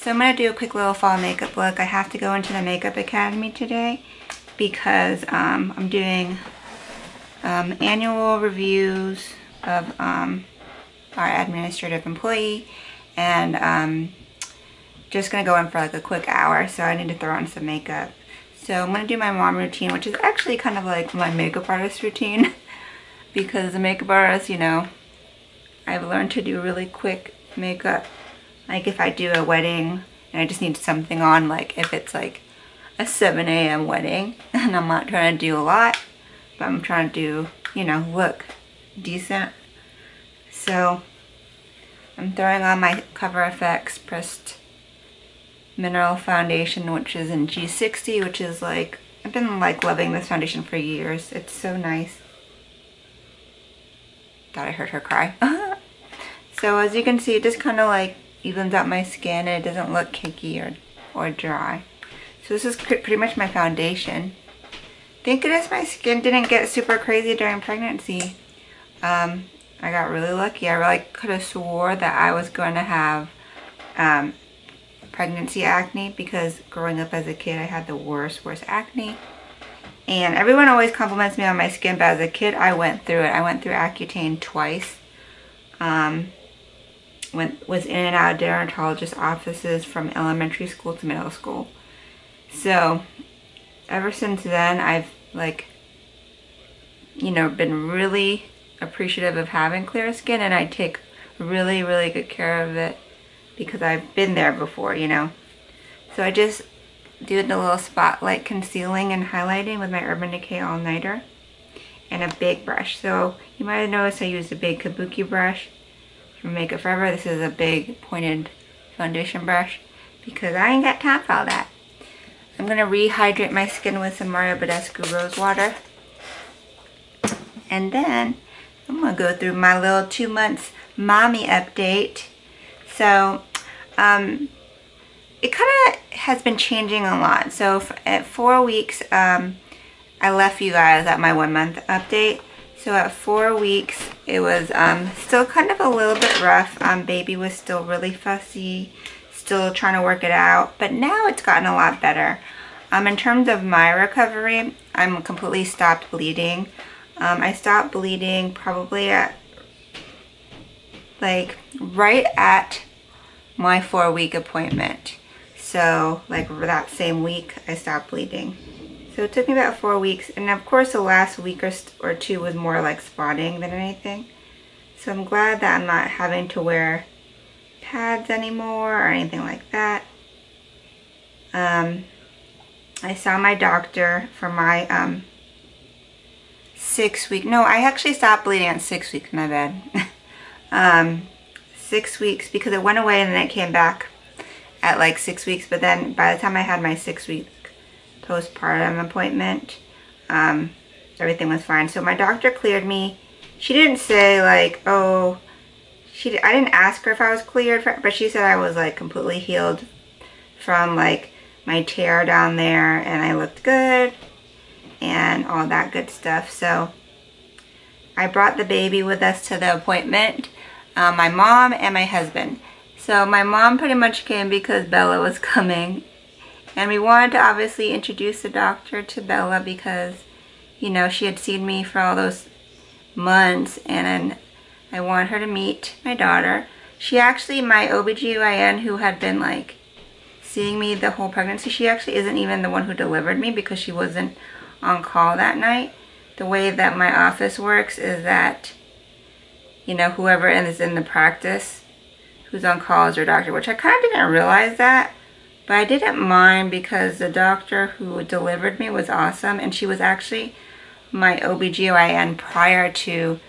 So I'm going to do a quick little fall makeup look. I have to go into the Makeup Academy today because I'm doing annual reviews of our administrative employee, and just going to go in for like a quick hour, so I need to throw on some makeup. So I'm going to do my mom routine, which is actually kind of like my makeup artist routine because the makeup artist, you know, I've learned to do really quick makeup. Like if I do a wedding and I just need something on, like if it's like a 7 a.m. wedding and I'm not trying to do a lot, but I'm trying to do, you know, look decent. So I'm throwing on my Cover FX Pressed Mineral Foundation, which is in G60, which is like, I've been like loving this foundation for years. It's so nice. Thought I heard her cry. So as you can see, it just kind of like evens out my skin and it doesn't look cakey or dry. So this is pretty much my foundation. Thank goodness my skin didn't get super crazy during pregnancy. I got really lucky. I really could have swore that I was going to have pregnancy acne, because growing up as a kid I had the worst acne. And everyone always compliments me on my skin, but as a kid I went through it. I went through Accutane twice. Was in and out of dermatologist offices from elementary school to middle school. So ever since then I've like, you know, been really appreciative of having clear skin, and I take really good care of it because I've been there before, you know. So I just do the little spotlight concealing and highlighting with my Urban Decay All Nighter and a big brush. So you might have noticed I used a big kabuki brush from Makeup Forever. This is a big pointed foundation brush because I ain't got time for all that. I'm gonna rehydrate my skin with some Mario Badescu Rose Water. And then I'm gonna go through my little 2 months mommy update. So it kind of has been changing a lot. So at 4 weeks, I left you guys at my 1 month update. So at 4 weeks, it was still kind of a little bit rough. Baby was still really fussy, still trying to work it out, but now it's gotten a lot better. In terms of my recovery, I'm completely stopped bleeding. I stopped bleeding probably at like right at my 4 week appointment. So like that same week I stopped bleeding. So it took me about 4 weeks, and of course the last week or two was more like spotting than anything. So I'm glad that I'm not having to wear pads anymore or anything like that. I saw my doctor for my 6 week, no, I actually stopped bleeding at 6 weeks, my bad. 6 weeks, because it went away and then it came back at like 6 weeks, but then by the time I had my 6 week postpartum appointment, everything was fine. So my doctor cleared me. She didn't say like, oh, I didn't ask her if I was cleared, but she said I was like completely healed from like my tear down there, and I looked good and all that good stuff. So I brought the baby with us to the appointment, my mom and my husband. So my mom pretty much came because Bella was coming, and we wanted to obviously introduce the doctor to Bella because, you know, she had seen me for all those months, and I wanted her to meet my daughter. She actually, my OBGYN who had been like seeing me the whole pregnancy, she actually isn't even the one who delivered me because she wasn't on call that night. The way that my office works is that, you know, whoever is in the practice who's on call is your doctor, which I kind of didn't realize that, but I didn't mind because the doctor who delivered me was awesome, and she was actually my OBGYN prior to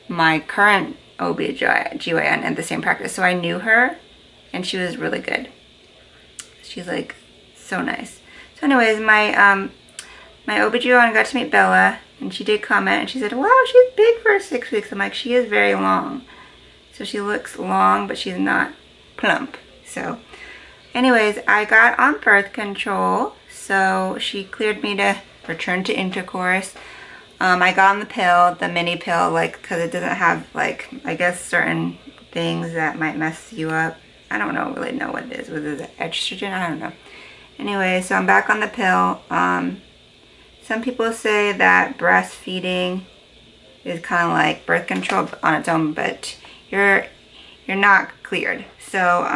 my current OBGYN in the same practice. So I knew her, and she was really good. She's like so nice. So anyways, my OBGYN got to meet Bella, and she did comment, and she said, wow, she's big for 6 weeks. I'm like, she is very long. So she looks long, but she's not plump. So anyways, I got on birth control, so she cleared me to return to intercourse. I got on the pill, the mini pill, like, because it doesn't have, like, I guess certain things that might mess you up I don't know, really know what it is. Was it estrogen? I don't know. Anyway, so I'm back on the pill. Some people say that breastfeeding is kind of like birth control on its own, but you're not cleared. So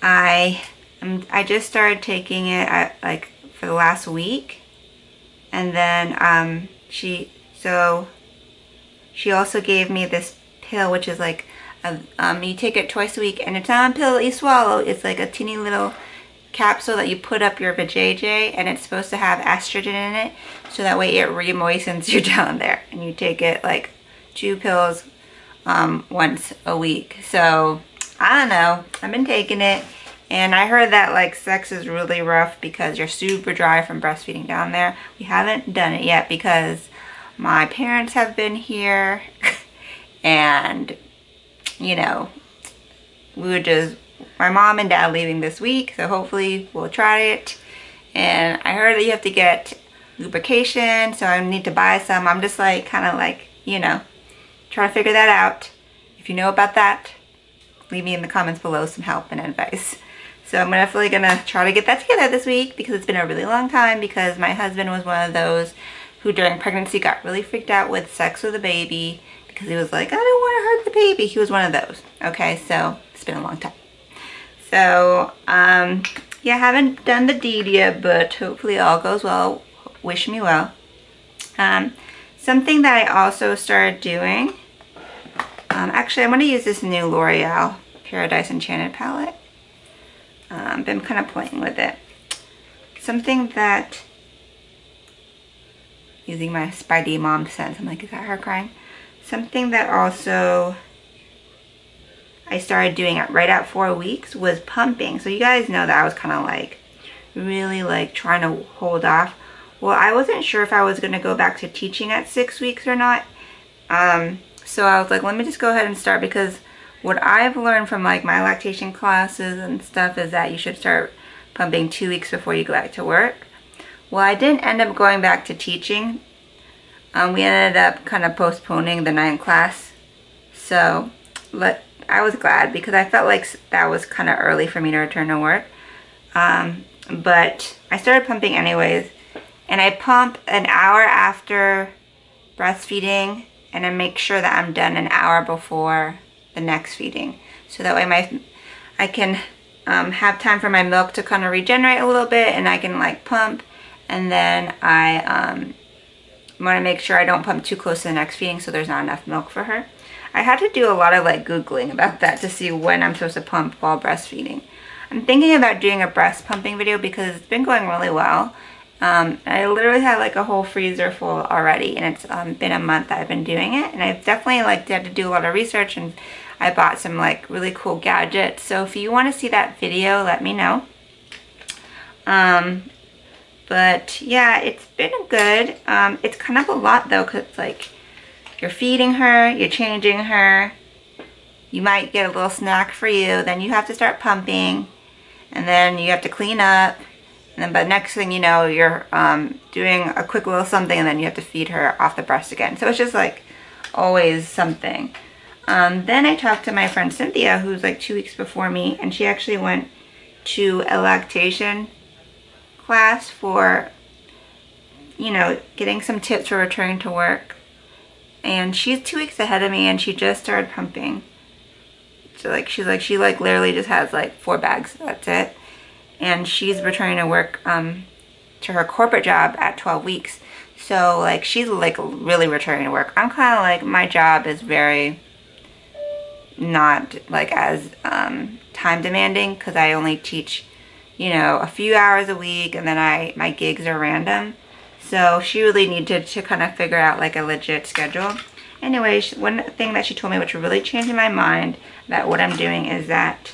I just started taking it like for the last week, and then she also gave me this pill, which is like you take it twice a week, and it's not a pill that you swallow. It's like a teeny little capsule that you put up your vajayjay, and it's supposed to have estrogen in it, so that way it re-moistens you down there. And you take it like 2 pills once a week. So I don't know, I've been taking it, and I heard that like sex is really rough because you're super dry from breastfeeding down there. We haven't done it yet because my parents have been here and you know, my mom and dad leaving this week, so hopefully we'll try it. And I heard that you have to get lubrication, so I need to buy some. I'm just like kind of like, you know, trying to figure that out. If you know about that, leave me in the comments below some help and advice. So I'm definitely gonna try to get that together this week, because it's been a really long time, because my husband was one of those who during pregnancy got really freaked out with sex with a baby, because he was like, I don't want to hurt the baby. He was one of those. Okay, so it's been a long time. So yeah, I haven't done the deed yet, but hopefully all goes well. Wish me well. Something that I also started doing, actually I'm going to use this new L'Oreal Paradise Enchanted palette. Been kind of playing with it. Something that, using my Spidey mom sense, I'm like, is that her crying? Something that also I started doing it right at 4 weeks was pumping. So you guys know that I was kind of like really like trying to hold off. Well, I wasn't sure if I was going to go back to teaching at 6 weeks or not. So I was like, let me just go ahead and start, because what I've learned from like my lactation classes and stuff is that you should start pumping 2 weeks before you go back to work. Well, I didn't end up going back to teaching. We ended up kind of postponing the 9th class. So I was glad, because I felt like that was kind of early for me to return to work. But I started pumping anyways. And I pump an hour after breastfeeding, and I make sure that I'm done an hour before the next feeding. So that way I can have time for my milk to kind of regenerate a little bit, and I can like pump. And then I want to make sure I don't pump too close to the next feeding, so there's not enough milk for her. I had to do a lot of like Googling about that to see when I'm supposed to pump while breastfeeding. I'm thinking about doing a breast pumping video because it's been going really well. I literally have like a whole freezer full already, and it's been a month that I've been doing it, and I've definitely like had to do a lot of research, and I bought some like really cool gadgets. So if you want to see that video, let me know. But yeah, it's been good. It's kind of a lot though, because it's like you're feeding her, you're changing her, you might get a little snack for you, then you have to start pumping, and then you have to clean up, and then by the next thing you know, you're doing a quick little something, and then you have to feed her off the breast again. So it's just like always something. Then I talked to my friend Cynthia, who's like 2 weeks before me, and she actually went to a lactation class for, you know, getting some tips for returning to work. And she's 2 weeks ahead of me, and she just started pumping. So like she literally just has like 4 bags, that's it. And she's returning to work to her corporate job at 12 weeks. So like she's like really returning to work. I'm kind of like, my job is very not like as time demanding, because I only teach, you know, a few hours a week, and then my gigs are random. So she really needed to kind of figure out like a legit schedule. Anyway, one thing that she told me, which really changed my mind about what I'm doing, is that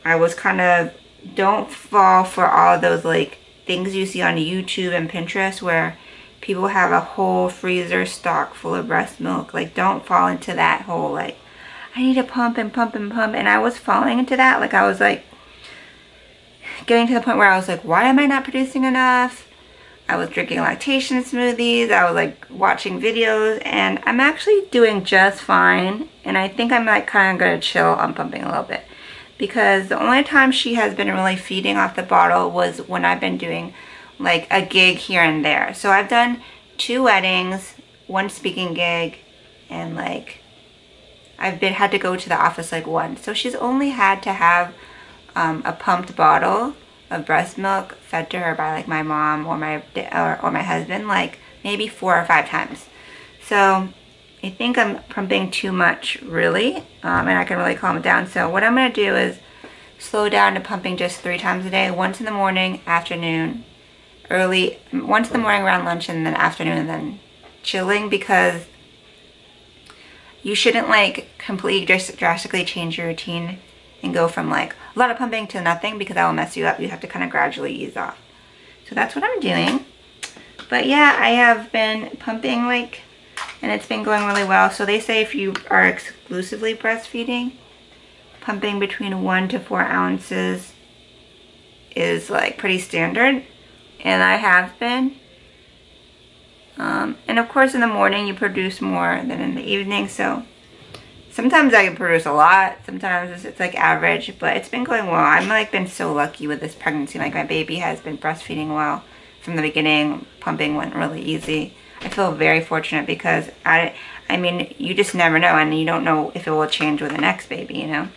I was kind of, don't fall for all those like things you see on YouTube and Pinterest where people have a whole freezer stock full of breast milk. Like, don't fall into that whole like, I need to pump and pump and pump. And I was falling into that. Like, I was like getting to the point where I was like, why am I not producing enough? I was drinking lactation smoothies, I was like watching videos, and I'm actually doing just fine. And I think I'm like kind of gonna chill on pumping a little bit, because the only time she has been really feeding off the bottle was when I've been doing like a gig here and there. So I've done 2 weddings, 1 speaking gig, and like I've had to go to the office like once. So she's only had to have a pumped bottle of breast milk fed to her by like my mom or my husband like maybe 4 or 5 times. So I think I'm pumping too much really, and I can really calm it down. So what I'm going to do is slow down to pumping just 3 times a day, once in the morning, afternoon, once in the morning around lunch, and then afternoon, and then chilling, because you shouldn't like completely just drastically change your routine and go from like a lot of pumping to nothing, because that will mess you up. You have to kind of gradually ease off. So that's what I'm doing. But yeah, I have been pumping like, and it's been going really well. So they say if you are exclusively breastfeeding, pumping between 1 to 4 ounces is like pretty standard. And I have been. And of course in the morning you produce more than in the evening. So sometimes I can produce a lot, sometimes it's like average, but it's been going well. I've like been so lucky with this pregnancy. Like my baby has been breastfeeding well from the beginning. Pumping went really easy. I feel very fortunate, because I mean, you just never know, and you don't know if it will change with the next baby, you know?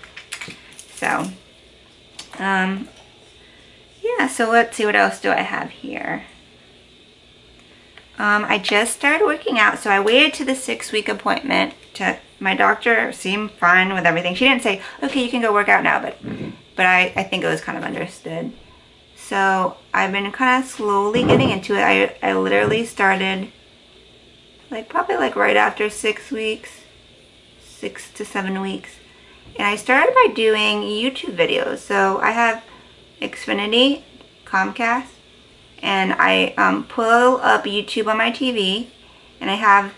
So, yeah, so let's see, what else do I have here? I just started working out, so I waited to the 6-week appointment. My doctor seemed fine with everything. She didn't say, okay, you can go work out now, but I think it was kind of understood. So I've been kind of slowly getting into it. I literally started like probably like right after 6 weeks, 6 to 7 weeks. And I started by doing YouTube videos. So I have Xfinity, Comcast, and I pull up YouTube on my TV, and I have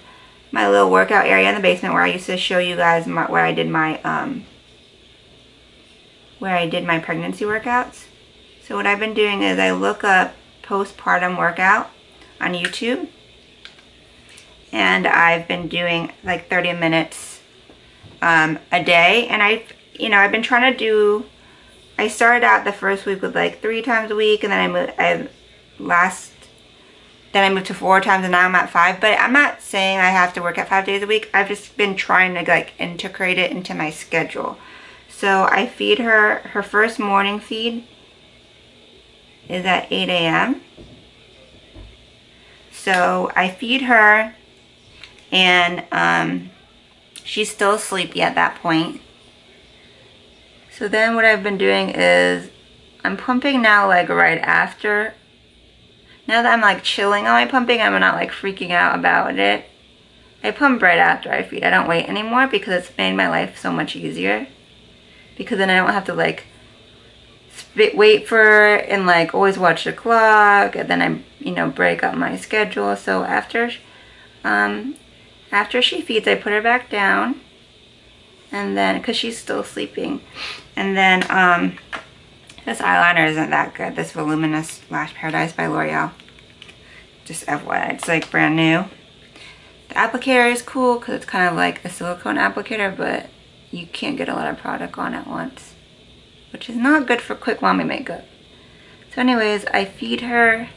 my little workout area in the basement where I used to show you guys where I did my pregnancy workouts. So what I've been doing is I look up postpartum workout on YouTube, and I've been doing like 30 minutes a day. And I've been trying to do, I started out the first week with like 3 times a week, and then I moved to 4 times, and now I'm at 5. But I'm not saying I have to work out 5 days a week. I've just been trying to like integrate it into my schedule. So I feed her first morning feed is at 8 a.m. So I feed her, and she's still sleepy at that point. So then what I've been doing is I'm pumping now like right after. Now that I'm like chilling on my pumping, I'm not like freaking out about it. I pump right after I feed. I don't wait anymore, because it's made my life so much easier. Because then I don't have to like wait for it and like always watch the clock, and then I break up my schedule. So after she feeds, I put her back down, and then because she's still sleeping, and then this eyeliner isn't that good. This Voluminous Lash Paradise by L'Oreal. Just FYI, it's like brand new. The applicator is cool because it's kind of like a silicone applicator, but you can't get a lot of product on at once, which is not good for quick mommy makeup. So anyways, I feed her,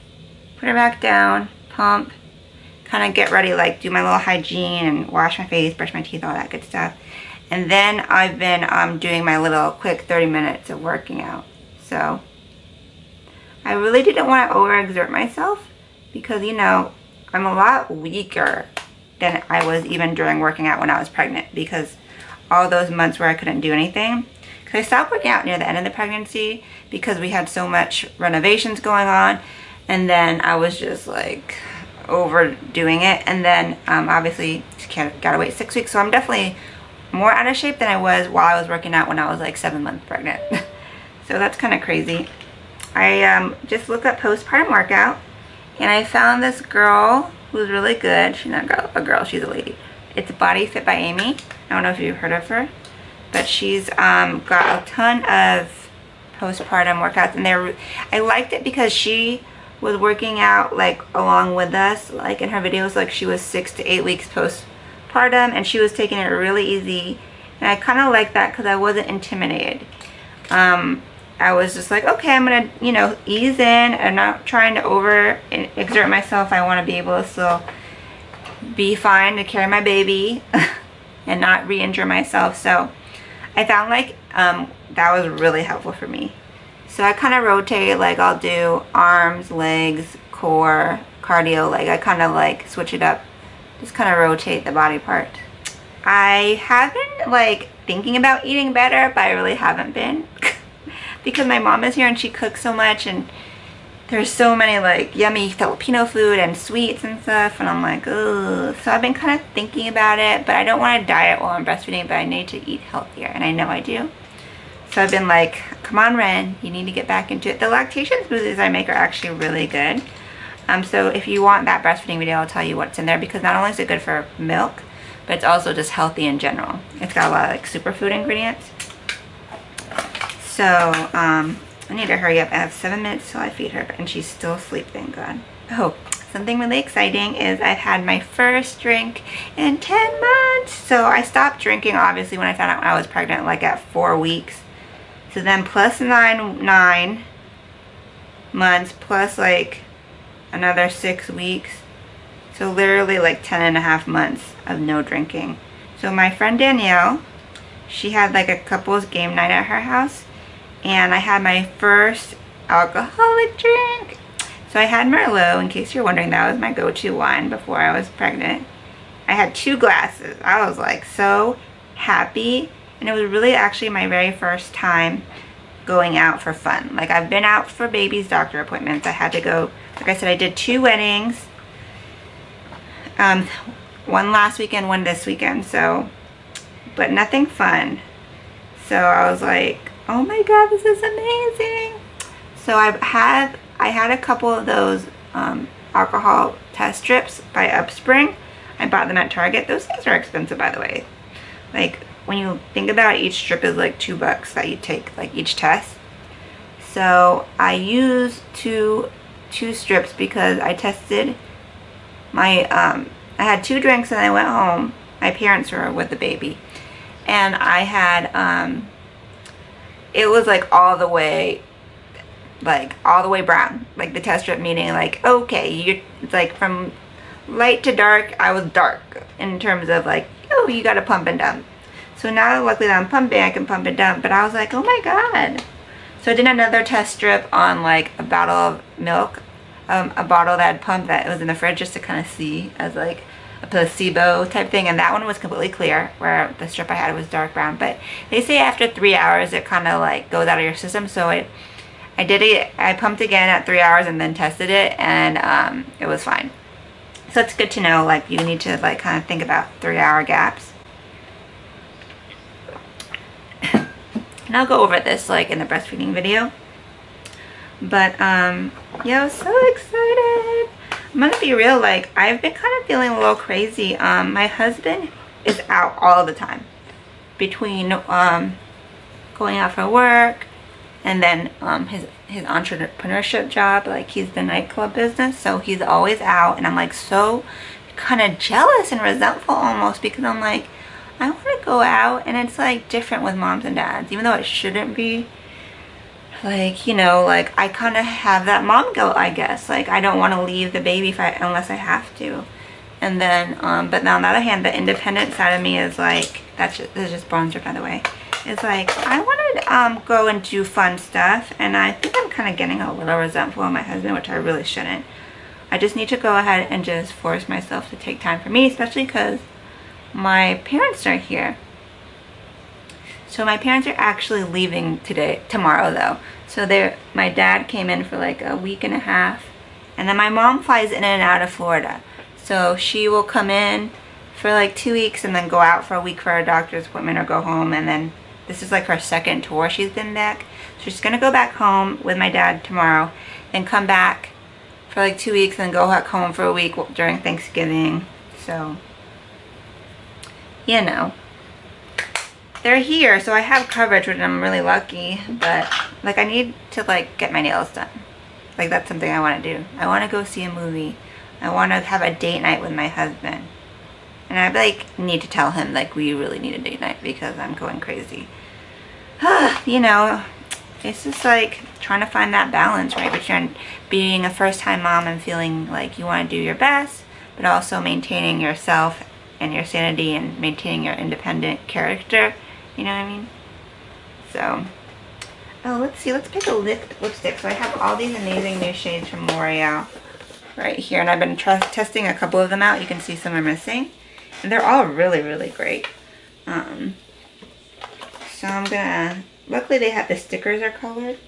put her back down, pump, kind of get ready, like do my little hygiene and wash my face, brush my teeth, all that good stuff. And then I've been doing my little quick 30 minutes of working out. So I really didn't want to overexert myself, because I'm a lot weaker than I was even during working out when I was pregnant, because all those months where I couldn't do anything. Because I stopped working out near the end of the pregnancy because we had so much renovations going on, and then I was just like overdoing it. And then obviously gotta wait 6 weeks, so I'm definitely more out of shape than I was while I was working out when I was like 7 months pregnant. So that's kind of crazy. I just looked up postpartum workout, and I found this girl who's really good. She's not a girl, she's a lady. It's Body Fit by Amy. I don't know if you've heard of her, but she's got a ton of postpartum workouts, and I liked it because she was working out like along with us, like in her videos. Like she was 6 to 8 weeks postpartum, and she was taking it really easy, and I kind of like that because I wasn't intimidated. I was just like, okay, I'm gonna, you know, ease in. I'm not trying to over exert myself. I want to be able to still be fine to carry my baby and not re-injure myself. So I found like that was really helpful for me. So I kind of rotate, like I'll do arms, legs, core, cardio. Like I kind of like switch it up, just kind of rotate the body part. I have been like thinking about eating better, but I really haven't been because my mom is here and she cooks so much, and there's so many like yummy Filipino food and sweets and stuff, and I'm like, ugh. So I've been kind of thinking about it, but I don't want to diet while I'm breastfeeding, but I need to eat healthier, and I know I do. So I've been like, come on, Ren, you need to get back into it. The lactation smoothies I make are actually really good. So if you want that breastfeeding video, I'll tell you what's in there, because not only is it good for milk, but it's also just healthy in general. It's got a lot of like superfood ingredients. So I need to hurry up. I have 7 minutes till I feed her, and she's still asleep, thank God. Oh, something really exciting is I've had my first drink in 10 months. So I stopped drinking obviously when I found out I was pregnant, like at 4 weeks. So then plus 9 months plus like another 6 weeks. So literally like 10.5 months of no drinking. So my friend Danielle, she had like a couples game night at her house, and I had my first alcoholic drink. So I had Merlot, in case you're wondering. That was my go-to wine before I was pregnant. I had 2 glasses. I was like so happy, and it was really actually my very first time going out for fun. Like I've been out for baby's doctor appointments. I had to go, like I said, I did 2 weddings. One last weekend, one this weekend, so, but nothing fun. So I was like, oh my God, this is amazing. So I had a couple of those alcohol test strips by Upspring. I bought them at Target. Those things are expensive, by the way. Like when you think about it, each strip is like $2 that you take, like each test. So I used two strips because I tested my I had 2 drinks and I went home. My parents were with the baby, and I had it was like all the way brown, like the test strip, meaning like, okay, it's like from light to dark. I was dark in terms of like, oh, you gotta pump and dump. So now luckily that I'm pumping, I can pump and dump, but I was like, oh my God. So I did another test strip on like a bottle of milk, a bottle that had pumped that was in the fridge, just to kind of see as like a placebo type thing, and that one was completely clear, where the strip I had was dark brown. But they say after 3 hours it kind of like goes out of your system. So I did it, I pumped again at 3 hours and then tested it, and it was fine. So it's good to know, like you need to like kind of think about 3-hour gaps. And I'll go over this like in the breastfeeding video. But yeah, I was so excited. I'm gonna be real, like I've been kind of feeling a little crazy. My husband is out all the time between going out for work and then his entrepreneurship job. Like he's the nightclub business, so he's always out, and I'm like so kind of jealous and resentful almost, because I'm like, I want to go out, and it's like different with moms and dads, even though it shouldn't be. Like, you know, like I kind of have that mom guilt, I guess. Like I don't want to leave the baby unless I have to. And then, but on the other hand, the independent side of me is like, this is just bronzer, by the way. It's like, I want to go and do fun stuff, and I think I'm kind of getting a little resentful of my husband, which I really shouldn't. I just need to go ahead and just force myself to take time for me, especially because my parents are here. So my parents are actually leaving tomorrow though. So my dad came in for like a week and a half, and then my mom flies in and out of Florida. So she will come in for like 2 weeks and then go out for a week for a doctor's appointment or go home, and then this is like her second tour she's been back. So she's gonna go back home with my dad tomorrow, then come back for like 2 weeks and go back home for a week during Thanksgiving. So, you know, they're here, so I have coverage, which I'm really lucky, but like I need to like get my nails done. Like, that's something I want to do. I want to go see a movie. I want to have a date night with my husband. And I like need to tell him like we really need a date night because I'm going crazy. You know, it's just like trying to find that balance, right? Between being a first-time mom and feeling like you want to do your best, but also maintaining yourself and your sanity and maintaining your independent character. You know what I mean? So, oh, let's see. Let's pick a lipstick. So I have all these amazing new shades from L'Oreal right here, and I've been testing a couple of them out. You can see some are missing, and they're all really, really great. So I'm gonna, luckily they have the stickers are colored,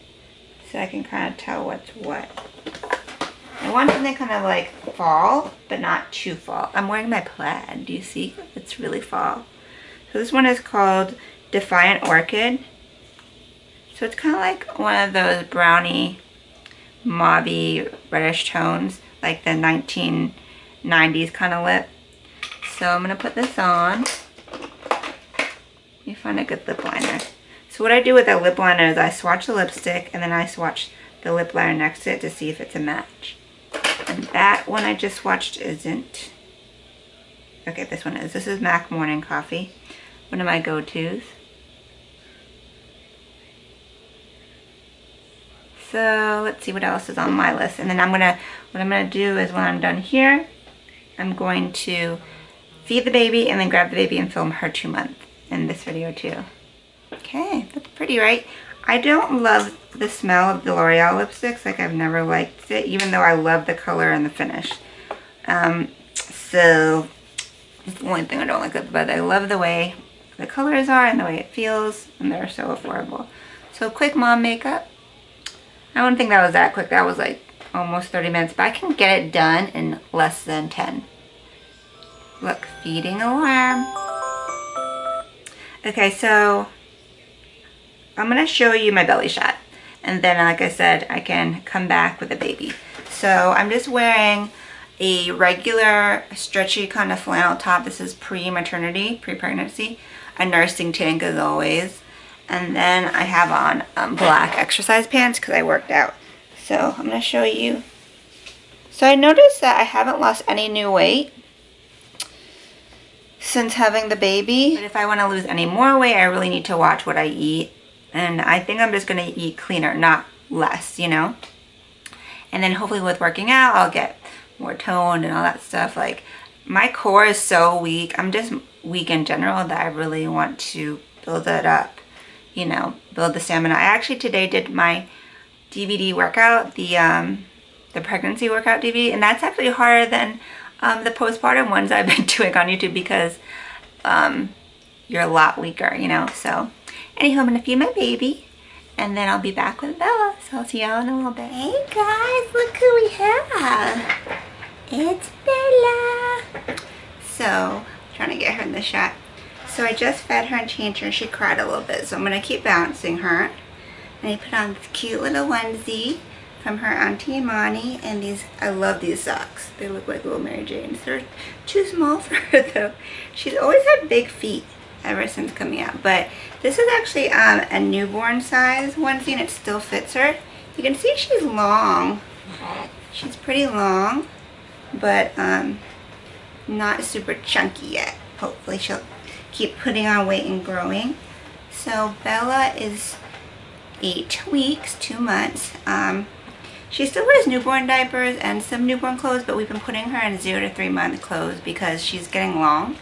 so I can kind of tell what's what. I want something kind of like fall, but not too fall. I'm wearing my plaid, do you see? It's really fall. So this one is called Defiant Orchid. So it's kind of like one of those brownie, mauvey, reddish tones, like the 1990s kind of lip. So I'm gonna put this on. Let me find a good lip liner. So what I do with a lip liner is I swatch the lipstick and then I swatch the lip liner next to it to see if it's a match. And that one I just swatched isn't. Okay, this one is. This is MAC Morning Coffee. One of my go-tos. So let's see what else is on my list. And then what I'm gonna do is when I'm done here, I'm going to feed the baby and then grab the baby and film her 2 months in this video too. Okay, that's pretty, right? I don't love the smell of the L'Oreal lipsticks. Like, I've never liked it, even though I love the color and the finish. So it's the only thing I don't like, but I love the way the colors are and the way it feels, and they're so affordable. So quick mom makeup. I don't think that was that quick. That was like almost 30 minutes, but I can get it done in less than 10. Look, feeding alarm. Okay, so I'm gonna show you my belly shot. And then, like I said, I can come back with a baby. So I'm just wearing a regular stretchy kind of flannel top. This is pre-maternity, pre-pregnancy. A nursing tank as always. And then I have on black exercise pants because I worked out. So I'm gonna show you. So I noticed that I haven't lost any new weight since having the baby. But if I want to lose any more weight, I really need to watch what I eat. And I think I'm just going to eat cleaner, not less, you know? And then hopefully with working out, I'll get more toned and all that stuff. Like, my core is so weak. I'm just weak in general that I really want to build it up, you know, build the stamina. I actually today did my DVD workout, the pregnancy workout DVD, and that's actually harder than the postpartum ones I've been doing on YouTube because you're a lot weaker, you know. So anywho, I'm gonna feed my baby and then I'll be back with Bella. So I'll see y'all in a little bit. Hey guys, look who we have. It's Bella. So, trying to get her in the shot. So I just fed her and changed her and she cried a little bit. So I'm gonna keep bouncing her. And I put on this cute little onesie from her Auntie Imani, and these, I love these socks. They look like little Mary Janes. They're too small for her though. She's always had big feet ever since coming out, but this is actually a newborn size onesie and it still fits her. You can see she's long. She's pretty long, but not super chunky yet. Hopefully she'll keep putting on weight and growing. So Bella is 8 weeks, 2 months. She still wears newborn diapers and some newborn clothes, but we've been putting her in 0 to 3 month clothes because she's getting long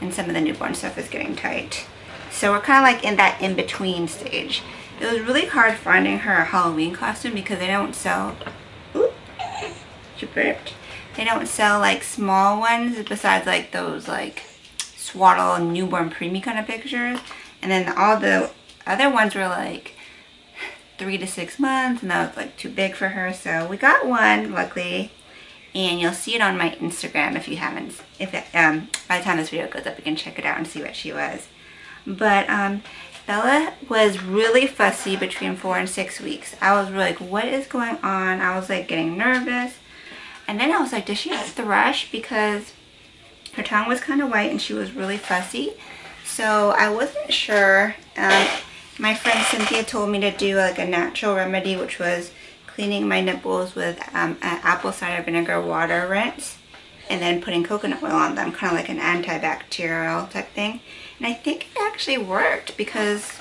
and some of the newborn stuff is getting tight. So we're kind of like in that in-between stage. It was really hard finding her a Halloween costume because they don't sell, oops, she burped. They don't sell like small ones besides like those like swaddle newborn preemie kind of pictures. And then all the other ones were like 3 to 6 months, and that was like too big for her. So we got one, luckily, and you'll see it on my Instagram if you haven't. If it, by the time this video goes up, you can check it out and see what she was. But Bella was really fussy between 4 and 6 weeks. I was really like, what is going on? I was like getting nervous, and then I was like, does she have thrush? Because her tongue was kind of white and she was really fussy. So I wasn't sure. My friend Cynthia told me to do like a natural remedy, which was cleaning my nipples with an apple cider vinegar water rinse and then putting coconut oil on them, kind of like an antibacterial type thing. And I think it actually worked because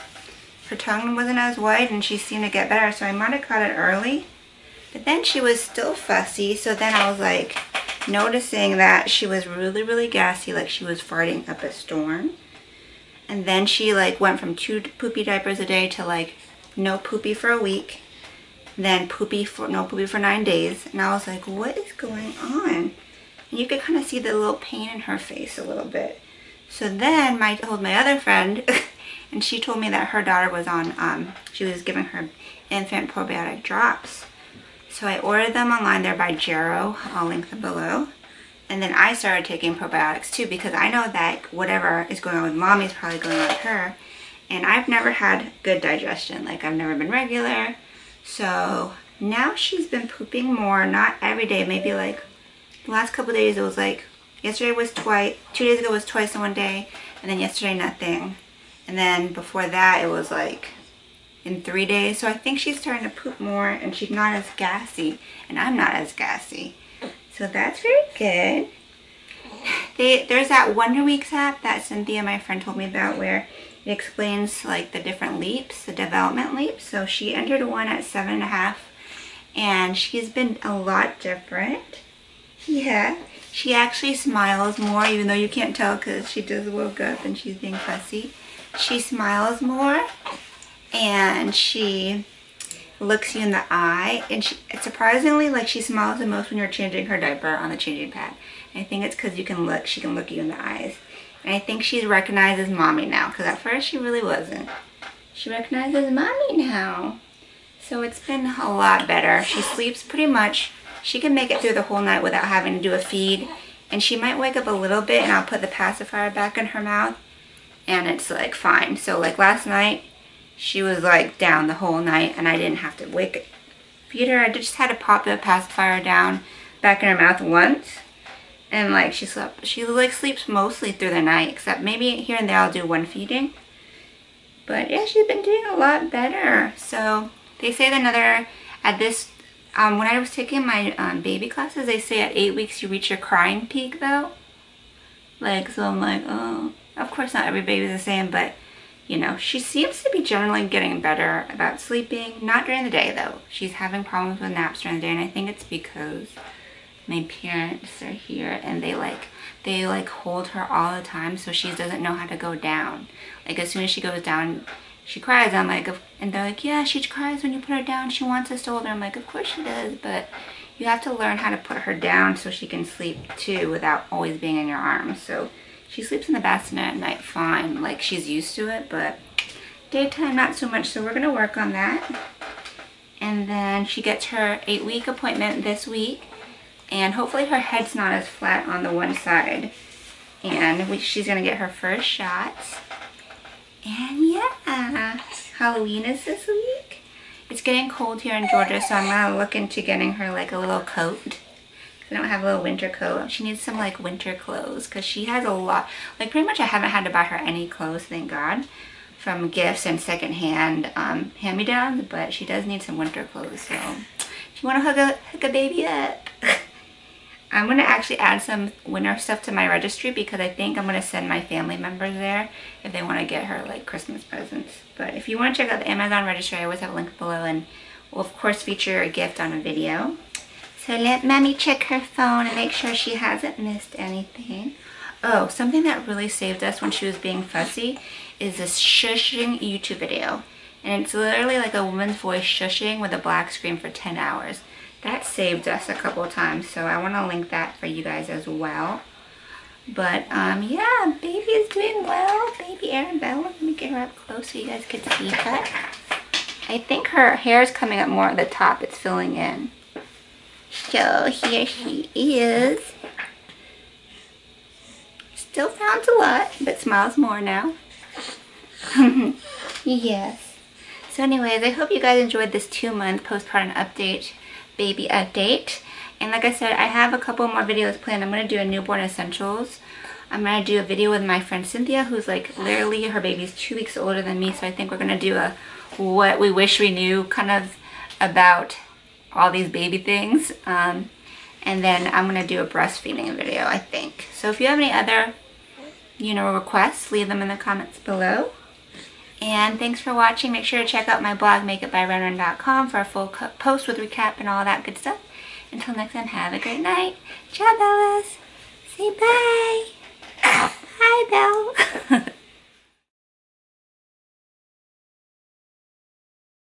her tongue wasn't as white and she seemed to get better, so I might have caught it early. But then she was still fussy, so then I was like noticing that she was really, really gassy, like she was farting up a storm. And then she like went from 2 poopy diapers a day to like no poopy for a week, then no poopy for 9 days. And I was like, what is going on? And you could kind of see the little pain in her face a little bit. So then I told my other friend, and she told me that her daughter was on, she was giving her infant probiotic drops. So I ordered them online. They're by Gero. I'll link them below. And then I started taking probiotics too, because I know that whatever is going on with mommy is probably going on with her. And I've never had good digestion. Like, I've never been regular. So now she's been pooping more, not every day, maybe like the last couple of days it was like, yesterday was twice, 2 days ago was twice in one day, and then yesterday nothing. And then before that it was like in 3 days. So I think she's starting to poop more and she's not as gassy, and I'm not as gassy. So that's very good. There's that Wonder Weeks app that Cynthia, my friend, told me about, where it explains like the different leaps, the development leaps. So she entered one at 7.5 and she's been a lot different. Yeah, she actually smiles more, even though you can't tell because she just woke up and she's being fussy. She smiles more and she looks you in the eye, and surprisingly, like, she smiles the most when you're changing her diaper on the changing pad. And I think it's because she can look you in the eyes. And I think she's recognized as mommy now, because at first she really wasn't. She recognizes mommy now. So it's been a lot better. She sleeps pretty much, she can make it through the whole night without having to do a feed. And she might wake up a little bit and I'll put the pacifier back in her mouth and it's like fine. So like last night, she was like down the whole night and I didn't have to feed her. I just had to pop the pacifier down back in her mouth once. And like she like sleeps mostly through the night, except maybe here and there I'll do one feeding. But yeah, she's been doing a lot better. So they say that at this, when I was taking my baby classes, they say at 8 weeks you reach your crying peak though. Like, so I'm like, oh, of course not every baby's the same, but you know, she seems to be generally getting better about sleeping. Not during the day though. She's having problems with naps during the day, and I think it's because my parents are here and they hold her all the time, so she doesn't know how to go down. Like, as soon as she goes down, she cries. I'm like, and they're like, yeah, she cries when you put her down. She wants us to hold her. I'm like, of course she does, but you have to learn how to put her down so she can sleep too without always being in your arms. So she sleeps in the bassinet at night fine, like she's used to it, but daytime not so much, so we're gonna work on that. And then she gets her 8-week appointment this week, and hopefully her head's not as flat on the one side. And she's gonna get her first shots. And yeah, Halloween is this week. It's getting cold here in Georgia, so I'm gonna look into getting her like a little coat. I don't have a little winter coat. She needs some like winter clothes because she has a lot. Like, pretty much I haven't had to buy her any clothes, thank God, from gifts and secondhand hand-me-downs, but she does need some winter clothes. So if you want to hook a baby up, I'm going to actually add some winter stuff to my registry because I think I'm going to send my family members there if they want to get her like Christmas presents. But if you want to check out the Amazon registry, I always have a link below, and we'll of course feature a gift on a video. So let mommy check her phone and make sure she hasn't missed anything. Oh, something that really saved us when she was being fussy is this shushing YouTube video. And it's literally like a woman's voice shushing with a black screen for 10 hours. That saved us a couple of times, so I want to link that for you guys as well. But yeah, baby is doing well. Baby Arabella, let me get her up close so you guys can see her. I think her hair is coming up more at the top. It's filling in. So here she is. Still frowns a lot, but smiles more now. Yes. So anyways, I hope you guys enjoyed this 2-month postpartum update, baby update. And like I said, I have a couple more videos planned. I'm going to do a newborn essentials. I'm going to do a video with my friend Cynthia, who's like literally, her baby's 2 weeks older than me. So I think we're going to do a what we wish we knew kind of about all these baby things. And then I'm going to do a breastfeeding video, I think. So if you have any other, requests, leave them in the comments below. And thanks for watching. Make sure to check out my blog, makeitbyrenren.com, for a full post with recap and all that good stuff. Until next time, have a great night. Ciao, Bellas. Say bye. Bye.